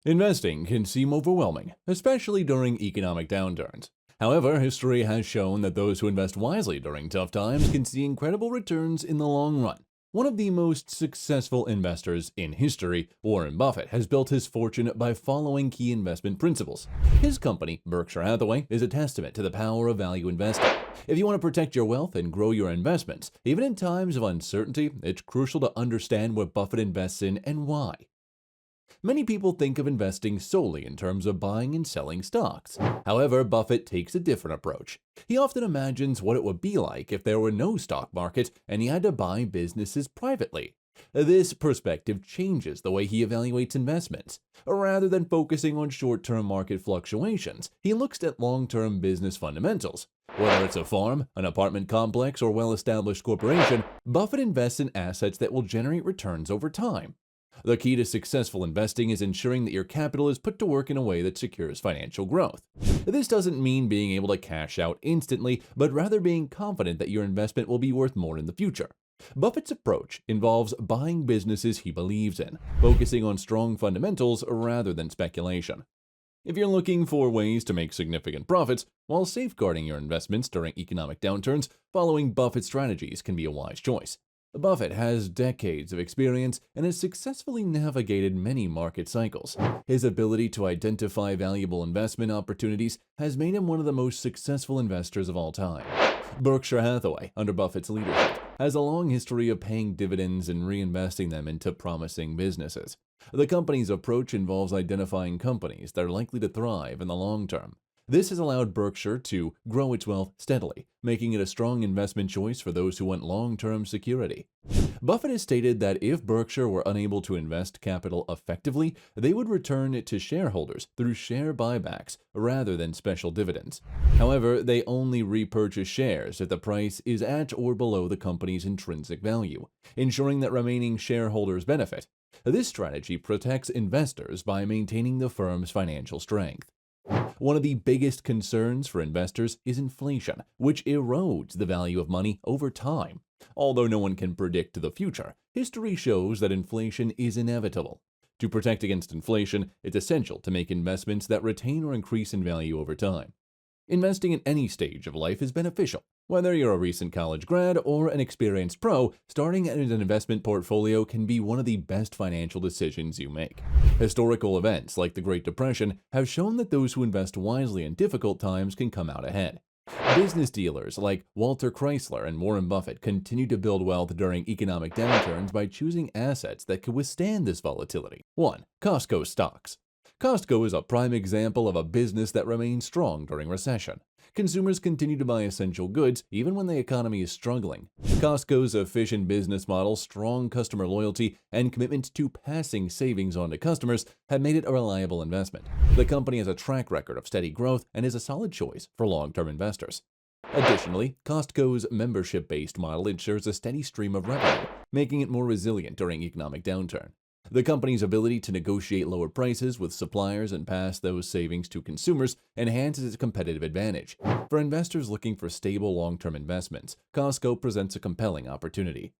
Investing can seem overwhelming, especially during economic downturns. However, history has shown that those who invest wisely during tough times can see incredible returns in the long run. One of the most successful investors in history, Warren Buffett, has built his fortune by following key investment principles. His company, Berkshire Hathaway, is a testament to the power of value investing. If you want to protect your wealth and grow your investments, even in times of uncertainty, it's crucial to understand what Buffett invests in and why. Many people think of investing solely in terms of buying and selling stocks. However, Buffett takes a different approach. He often imagines what it would be like if there were no stock market and he had to buy businesses privately. This perspective changes the way he evaluates investments. Rather than focusing on short-term market fluctuations, he looks at long-term business fundamentals. Whether it's a farm, an apartment complex, or well-established corporation, Buffett invests in assets that will generate returns over time. The key to successful investing is ensuring that your capital is put to work in a way that secures financial growth. This doesn't mean being able to cash out instantly, but rather being confident that your investment will be worth more in the future. Buffett's approach involves buying businesses he believes in, focusing on strong fundamentals rather than speculation. If you're looking for ways to make significant profits while safeguarding your investments during economic downturns, following Buffett's strategies can be a wise choice. Buffett has decades of experience and has successfully navigated many market cycles. His ability to identify valuable investment opportunities has made him one of the most successful investors of all time. Berkshire Hathaway, under Buffett's leadership, has a long history of paying dividends and reinvesting them into promising businesses. The company's approach involves identifying companies that are likely to thrive in the long term. This has allowed Berkshire to grow its wealth steadily, making it a strong investment choice for those who want long-term security. Buffett has stated that if Berkshire were unable to invest capital effectively, they would return it to shareholders through share buybacks rather than special dividends. However, they only repurchase shares if the price is at or below the company's intrinsic value, ensuring that remaining shareholders benefit. This strategy protects investors by maintaining the firm's financial strength. One of the biggest concerns for investors is inflation, which erodes the value of money over time. Although no one can predict the future, history shows that inflation is inevitable. To protect against inflation, it's essential to make investments that retain or increase in value over time. Investing in any stage of life is beneficial. Whether you're a recent college grad or an experienced pro, starting an investment portfolio can be one of the best financial decisions you make. Historical events like the Great Depression have shown that those who invest wisely in difficult times can come out ahead. Business dealers like Walter Chrysler and Warren Buffett continue to build wealth during economic downturns by choosing assets that can withstand this volatility. 1. Costco stocks. Costco is a prime example of a business that remains strong during recession. Consumers continue to buy essential goods even when the economy is struggling. Costco's efficient business model, strong customer loyalty, and commitment to passing savings on to customers have made it a reliable investment. The company has a track record of steady growth and is a solid choice for long-term investors. Additionally, Costco's membership-based model ensures a steady stream of revenue, making it more resilient during economic downturn. The company's ability to negotiate lower prices with suppliers and pass those savings to consumers enhances its competitive advantage. For investors looking for stable long-term investments, Costco presents a compelling opportunity.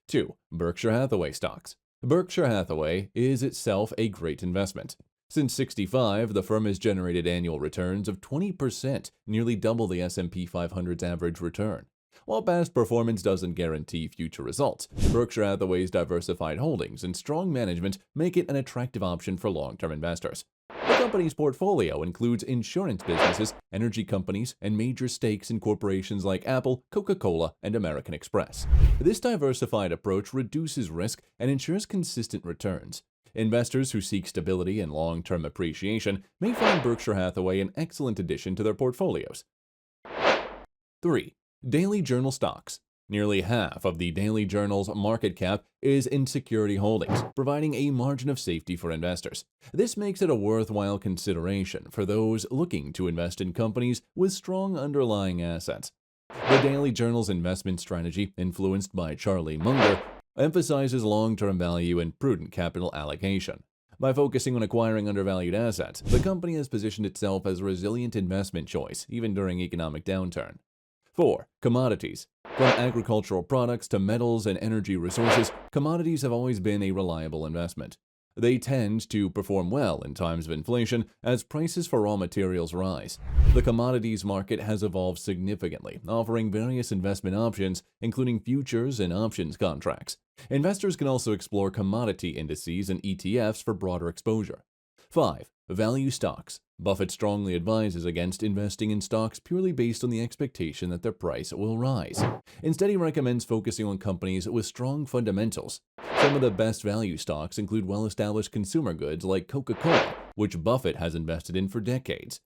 2. Berkshire Hathaway stocks. Berkshire Hathaway is itself a great investment. Since '65, the firm has generated annual returns of 20%, nearly double the S&P 500's average return. While past performance doesn't guarantee future results, Berkshire Hathaway's diversified holdings and strong management make it an attractive option for long-term investors. The company's portfolio includes insurance businesses, energy companies, and major stakes in corporations like Apple, Coca-Cola, and American Express. This diversified approach reduces risk and ensures consistent returns. Investors who seek stability and long-term appreciation may find Berkshire Hathaway an excellent addition to their portfolios. 3. Daily Journal stocks. Nearly half of the Daily Journal's market cap is in security holdings, providing a margin of safety for investors. This makes it a worthwhile consideration for those looking to invest in companies with strong underlying assets. The Daily Journal's investment strategy, influenced by Charlie Munger, emphasizes long-term value and prudent capital allocation. By focusing on acquiring undervalued assets, the company has positioned itself as a resilient investment choice, even during economic downturn. 4. Commodities. From agricultural products to metals and energy resources, commodities have always been a reliable investment. They tend to perform well in times of inflation as prices for raw materials rise. The commodities market has evolved significantly, offering various investment options, including futures and options contracts. Investors can also explore commodity indices and ETFs for broader exposure. 5. Value stocks. Buffett strongly advises against investing in stocks purely based on the expectation that their price will rise. Instead, he recommends focusing on companies with strong fundamentals. Some of the best value stocks include well-established consumer goods like Coca-Cola, which Buffett has invested in for decades.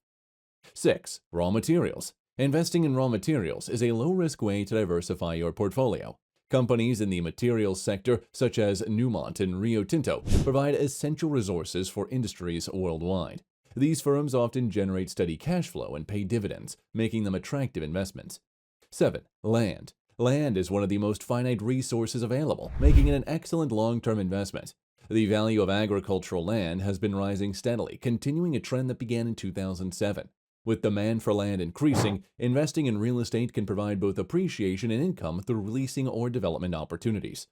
6. Raw materials. Investing in raw materials is a low-risk way to diversify your portfolio. Companies in the materials sector, such as Newmont and Rio Tinto, provide essential resources for industries worldwide. These firms often generate steady cash flow and pay dividends, making them attractive investments. 7. Land. Land is one of the most finite resources available, making it an excellent long-term investment. The value of agricultural land has been rising steadily, continuing a trend that began in 2007. With demand for land increasing, investing in real estate can provide both appreciation and income through leasing or development opportunities.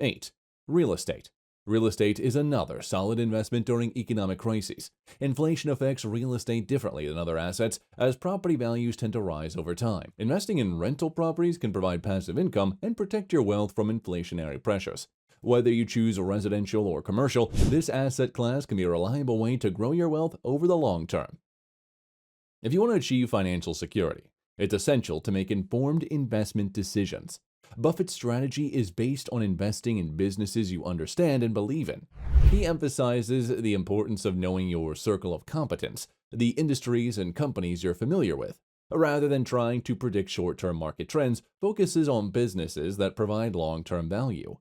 8. Real estate. Real estate is another solid investment during economic crises. Inflation affects real estate differently than other assets, as property values tend to rise over time. Investing in rental properties can provide passive income and protect your wealth from inflationary pressures. Whether you choose residential or commercial, this asset class can be a reliable way to grow your wealth over the long term. If you want to achieve financial security, it's essential to make informed investment decisions. Buffett's strategy is based on investing in businesses you understand and believe in. He emphasizes the importance of knowing your circle of competence, the industries and companies you're familiar with. Rather than trying to predict short-term market trends, focuses on businesses that provide long-term value.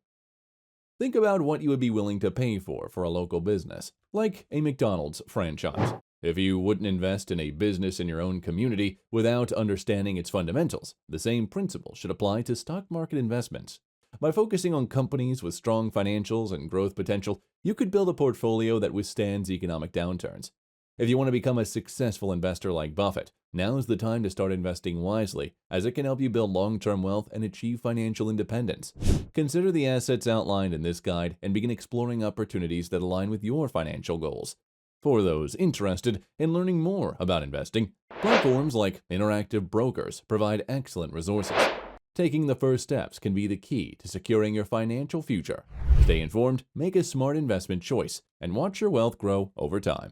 Think about what you would be willing to pay for a local business, like a McDonald's franchise. If you wouldn't invest in a business in your own community without understanding its fundamentals, the same principle should apply to stock market investments. By focusing on companies with strong financials and growth potential, you could build a portfolio that withstands economic downturns. If you want to become a successful investor like Buffett, now is the time to start investing wisely, as it can help you build long-term wealth and achieve financial independence. Consider the assets outlined in this guide and begin exploring opportunities that align with your financial goals. For those interested in learning more about investing, platforms like Interactive Brokers provide excellent resources. Taking the first steps can be the key to securing your financial future. Stay informed, make a smart investment choice, and watch your wealth grow over time.